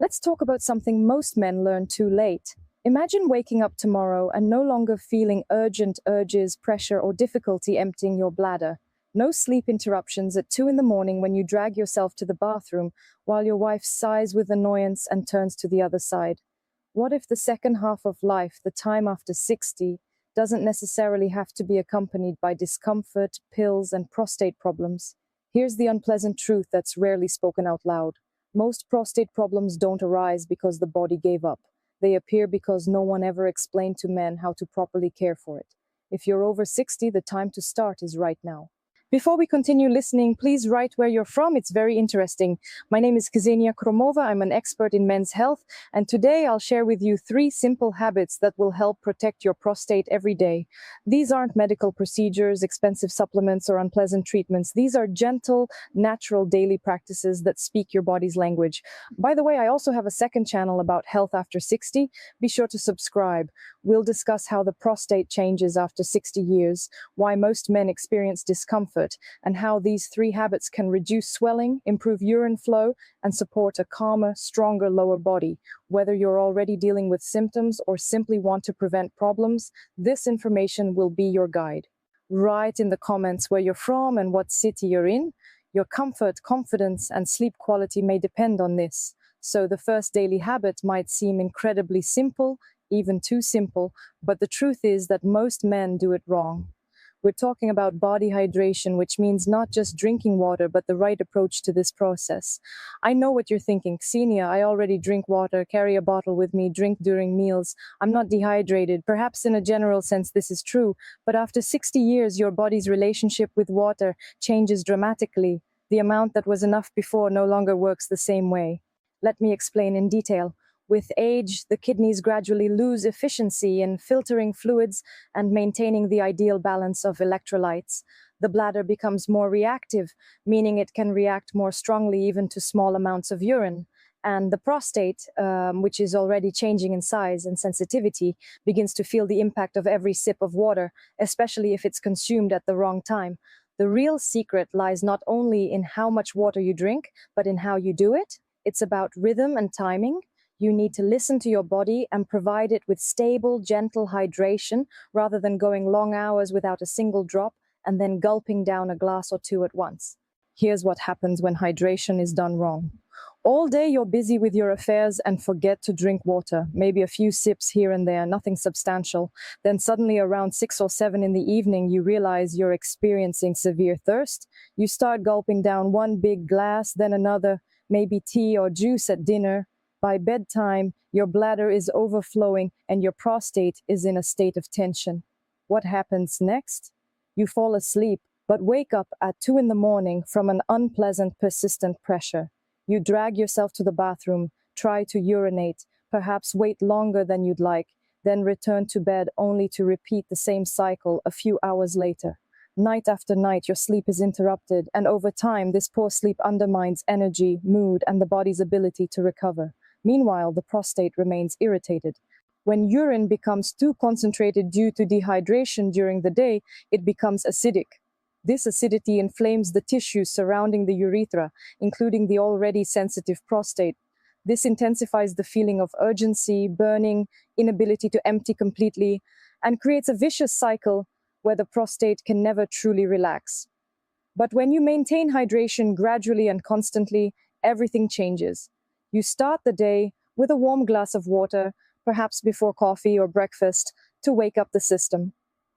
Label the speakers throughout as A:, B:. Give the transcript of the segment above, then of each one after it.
A: Let's talk about something most men learn too late. Imagine waking up tomorrow and no longer feeling urgent urges, pressure, or difficulty emptying your bladder. No sleep interruptions at 2 in the morning when you drag yourself to the bathroom while your wife sighs with annoyance and turns to the other side. What if the second half of life, the time after 60, doesn't necessarily have to be accompanied by discomfort, pills, and prostate problems? Here's the unpleasant truth that's rarely spoken out loud. Most prostate problems don't arise because the body gave up. They appear because no one ever explained to men how to properly care for it. If you're over 60, the time to start is right now. Before we continue listening, please write where you're from. It's very interesting. My name is Ksenia Kromova. I'm an expert in men's health, and today I'll share with you 3 simple habits that will help protect your prostate every day. These aren't medical procedures, expensive supplements, or unpleasant treatments. These are gentle, natural daily practices that speak your body's language. By the way, I also have a second channel about health after 60. Be sure to subscribe. We'll discuss how the prostate changes after 60 years, why most men experience discomfort, and how these 3 habits can reduce swelling, improve urine flow, and support a calmer, stronger lower body. Whether you're already dealing with symptoms or simply want to prevent problems, this information will be your guide. Write in the comments where you're from and what city you're in. Your comfort, confidence, and sleep quality may depend on this. So the first daily habit might seem incredibly simple, even too simple, but the truth is that most men do it wrong. We're talking about body hydration, which means not just drinking water, but the right approach to this process. I know what you're thinking. Ksenia, I already drink water, carry a bottle with me, drink during meals. I'm not dehydrated. Perhaps in a general sense, this is true. But after 60 years, your body's relationship with water changes dramatically. The amount that was enough before no longer works the same way. Let me explain in detail. With age, the kidneys gradually lose efficiency in filtering fluids and maintaining the ideal balance of electrolytes. The bladder becomes more reactive, meaning it can react more strongly even to small amounts of urine. And the prostate, which is already changing in size and sensitivity, begins to feel the impact of every sip of water, especially if it's consumed at the wrong time. The real secret lies not only in how much water you drink, but in how you do it. It's about rhythm and timing. You need to listen to your body and provide it with stable, gentle hydration rather than going long hours without a single drop and then gulping down a glass or 2 at once. Here's what happens when hydration is done wrong. All day you're busy with your affairs and forget to drink water, maybe a few sips here and there, nothing substantial. Then suddenly around 6 or 7 in the evening, you realize you're experiencing severe thirst. You start gulping down 1 big glass, then another, maybe tea or juice at dinner. By bedtime, your bladder is overflowing and your prostate is in a state of tension. What happens next? You fall asleep, but wake up at 2 in the morning from an unpleasant, persistent pressure. You drag yourself to the bathroom, try to urinate, perhaps wait longer than you'd like, then return to bed only to repeat the same cycle a few hours later. Night after night, your sleep is interrupted, and over time, this poor sleep undermines energy, mood, and the body's ability to recover. Meanwhile, the prostate remains irritated. When urine becomes too concentrated due to dehydration during the day, it becomes acidic. This acidity inflames the tissues surrounding the urethra, including the already sensitive prostate. This intensifies the feeling of urgency, burning, inability to empty completely, and creates a vicious cycle where the prostate can never truly relax. But when you maintain hydration gradually and constantly, everything changes. You start the day with a warm glass of water, perhaps before coffee or breakfast, to wake up the system.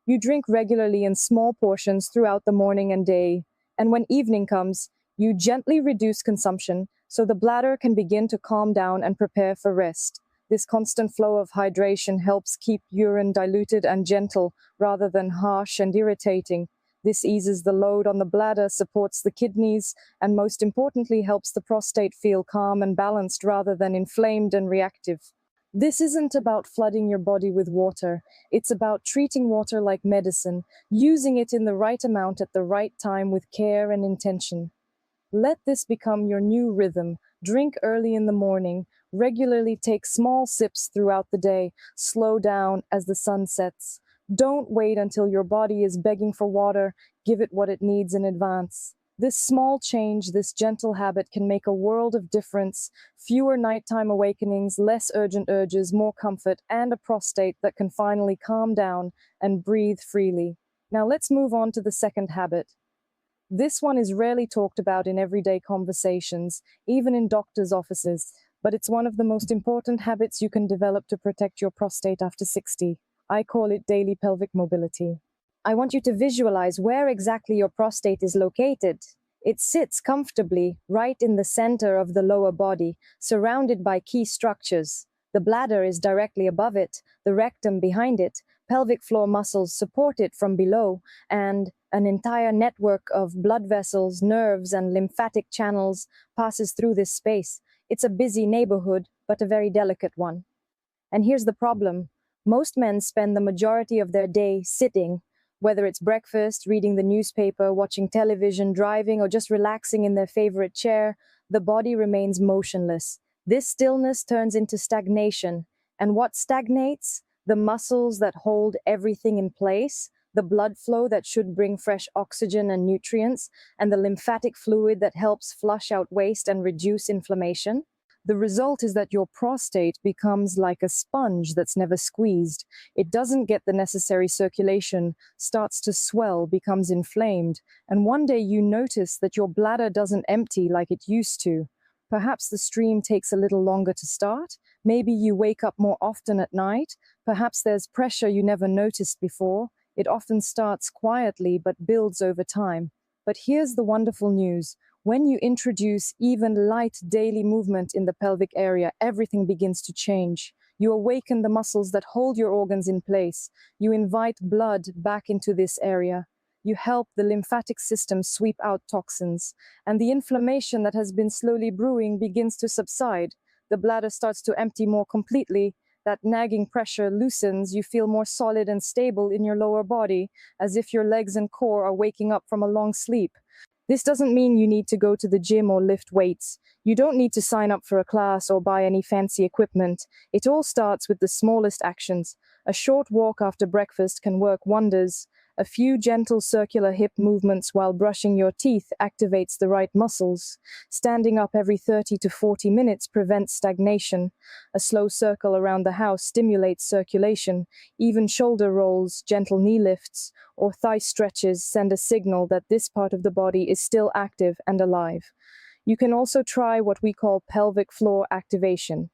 A: You drink regularly in small portions throughout the morning and day, and when evening comes, you gently reduce consumption so the bladder can begin to calm down and prepare for rest. This constant flow of hydration helps keep urine diluted and gentle rather than harsh and irritating. This eases the load on the bladder, supports the kidneys, and most importantly, helps the prostate feel calm and balanced rather than inflamed and reactive. This isn't about flooding your body with water. It's about treating water like medicine, using it in the right amount at the right time with care and intention. Let this become your new rhythm. Drink early in the morning. Regularly take small sips throughout the day. Slow down as the sun sets. Don't wait until your body is begging for water. Give it what it needs in advance. This small change, this gentle habit can make a world of difference. Fewer nighttime awakenings, less urgent urges, more comfort, and a prostate that can finally calm down and breathe freely. Now let's move on to the second habit. This one is rarely talked about in everyday conversations, even in doctors' offices, but it's one of the most important habits you can develop to protect your prostate after 60. I call it daily pelvic mobility. I want you to visualize where exactly your prostate is located. It sits comfortably right in the center of the lower body, surrounded by key structures. The bladder is directly above it, the rectum behind it, pelvic floor muscles support it from below, and an entire network of blood vessels, nerves, and lymphatic channels passes through this space. It's a busy neighborhood, but a very delicate one. And here's the problem. Most men spend the majority of their day sitting, whether it's breakfast, reading the newspaper, watching television, driving, or just relaxing in their favorite chair. The body remains motionless. This stillness turns into stagnation. And what stagnates? The muscles that hold everything in place, the blood flow that should bring fresh oxygen and nutrients, and the lymphatic fluid that helps flush out waste and reduce inflammation. The result is that your prostate becomes like a sponge that's never squeezed. It doesn't get the necessary circulation, starts to swell, becomes inflamed, and one day you notice that your bladder doesn't empty like it used to. Perhaps the stream takes a little longer to start. Maybe you wake up more often at night. Perhaps there's pressure you never noticed before. It often starts quietly but builds over time. But here's the wonderful news. When you introduce even light daily movement in the pelvic area, everything begins to change. You awaken the muscles that hold your organs in place. You invite blood back into this area. You help the lymphatic system sweep out toxins. And the inflammation that has been slowly brewing begins to subside. The bladder starts to empty more completely. That nagging pressure loosens. You feel more solid and stable in your lower body, as if your legs and core are waking up from a long sleep. This doesn't mean you need to go to the gym or lift weights. You don't need to sign up for a class or buy any fancy equipment. It all starts with the smallest actions. A short walk after breakfast can work wonders. A few gentle circular hip movements while brushing your teeth activates the right muscles. Standing up every 30 to 40 minutes prevents stagnation. A slow circle around the house stimulates circulation. Even shoulder rolls, gentle knee lifts, or thigh stretches send a signal that this part of the body is still active and alive. You can also try what we call pelvic floor activation.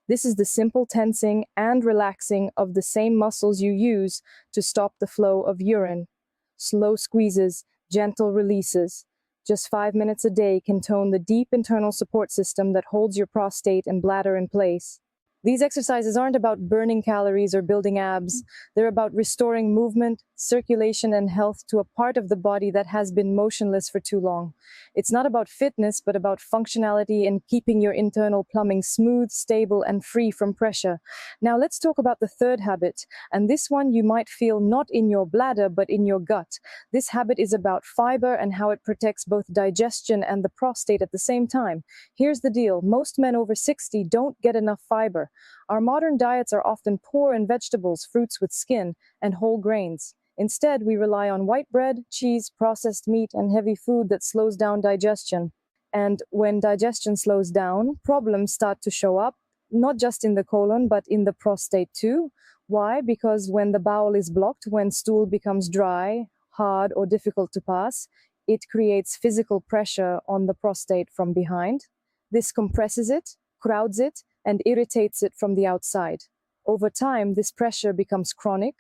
A: This is the simple tensing and relaxing of the same muscles you use to stop the flow of urine. Slow squeezes, gentle releases. Just 5 minutes a day can tone the deep internal support system that holds your prostate and bladder in place. These exercises aren't about burning calories or building abs. They're about restoring movement, circulation, and health to a part of the body that has been motionless for too long. It's not about fitness, but about functionality and keeping your internal plumbing smooth, stable, and free from pressure. Now let's talk about the third habit, and this one you might feel not in your bladder, but in your gut. This habit is about fiber and how it protects both digestion and the prostate at the same time. Here's the deal. Most men over 60 don't get enough fiber. Our modern diets are often poor in vegetables, fruits with skin, and whole grains. Instead, we rely on white bread, cheese, processed meat, and heavy food that slows down digestion. And when digestion slows down, problems start to show up, not just in the colon, but in the prostate too. Why? Because when the bowel is blocked, when stool becomes dry, hard, or difficult to pass, it creates physical pressure on the prostate from behind. This compresses it, crowds it, and irritates it from the outside. Over time, this pressure becomes chronic,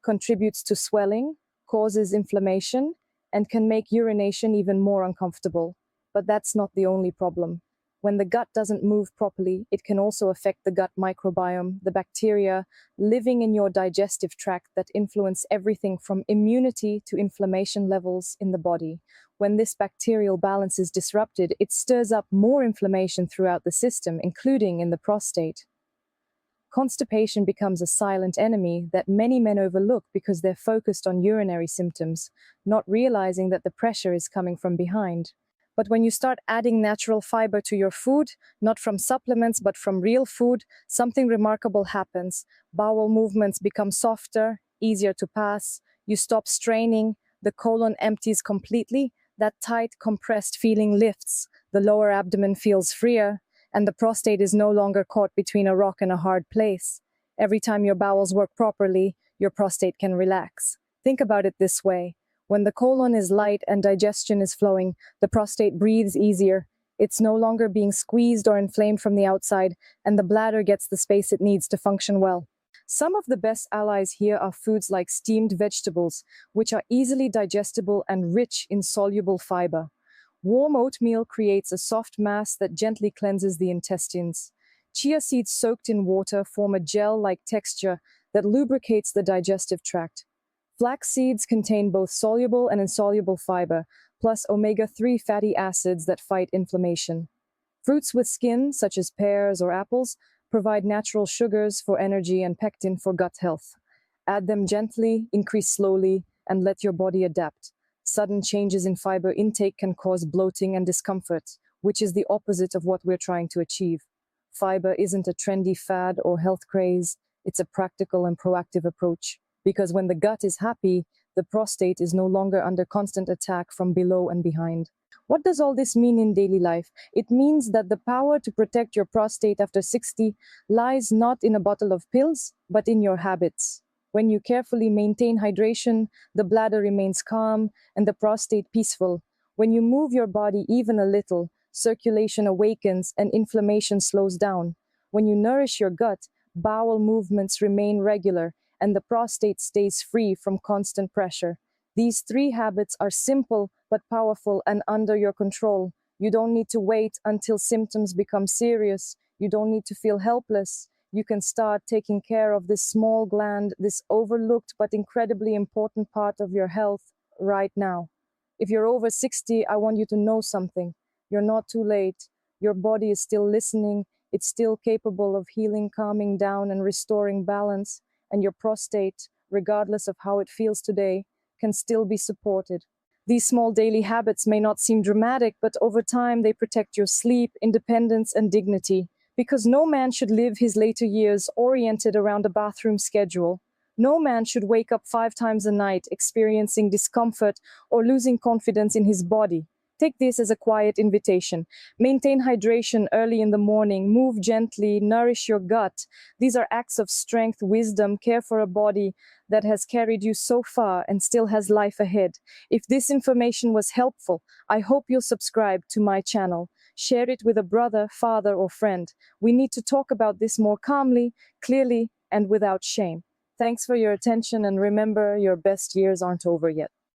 A: contributes to swelling, causes inflammation, and can make urination even more uncomfortable. But that's not the only problem. When the gut doesn't move properly, it can also affect the gut microbiome, the bacteria living in your digestive tract that influence everything from immunity to inflammation levels in the body. When this bacterial balance is disrupted, it stirs up more inflammation throughout the system, including in the prostate. Constipation becomes a silent enemy that many men overlook because they're focused on urinary symptoms, not realizing that the pressure is coming from behind. But when you start adding natural fiber to your food, not from supplements but from real food, something remarkable happens. Bowel movements become softer, easier to pass. You stop straining, the colon empties completely, That tight, compressed feeling lifts, the lower abdomen feels freer, and the prostate is no longer caught between a rock and a hard place. Every time your bowels work properly, your prostate can relax. Think about it this way. When the colon is light and digestion is flowing, the prostate breathes easier. It's no longer being squeezed or inflamed from the outside, and the bladder gets the space it needs to function well. Some of the best allies here are foods like steamed vegetables, which are easily digestible and rich in soluble fiber. Warm oatmeal creates a soft mass that gently cleanses the intestines. Chia seeds soaked in water form a gel-like texture that lubricates the digestive tract. Flax seeds contain both soluble and insoluble fiber, plus omega-3 fatty acids that fight inflammation. Fruits with skin, such as pears or apples, provide natural sugars for energy and pectin for gut health. Add them gently, increase slowly, and let your body adapt. Sudden changes in fiber intake can cause bloating and discomfort, which is the opposite of what we're trying to achieve. Fiber isn't a trendy fad or health craze, it's a practical and proactive approach. Because when the gut is happy, the prostate is no longer under constant attack from below and behind. What does all this mean in daily life? It means that the power to protect your prostate after 60 lies not in a bottle of pills, but in your habits. When you carefully maintain hydration, the bladder remains calm and the prostate peaceful. When you move your body even a little, circulation awakens and inflammation slows down. When you nourish your gut, bowel movements remain regular and the prostate stays free from constant pressure. These three habits are simple but powerful and under your control. You don't need to wait until symptoms become serious. You don't need to feel helpless. You can start taking care of this small gland, this overlooked but incredibly important part of your health right now. If you're over 60, I want you to know something. You're not too late. Your body is still listening. It's still capable of healing, calming down, and restoring balance. And your prostate, regardless of how it feels today, can still be supported. These small daily habits may not seem dramatic, but over time they protect your sleep, independence, and dignity. Because no man should live his later years oriented around a bathroom schedule. No man should wake up 5 times a night experiencing discomfort or losing confidence in his body. Take this as a quiet invitation. Maintain hydration early in the morning, move gently, nourish your gut. These are acts of strength, wisdom, care for a body that has carried you so far and still has life ahead. If this information was helpful, I hope you'll subscribe to my channel. Share it with a brother, father, or friend. We need to talk about this more calmly, clearly, and without shame. Thanks for your attention, and remember, your best years aren't over yet.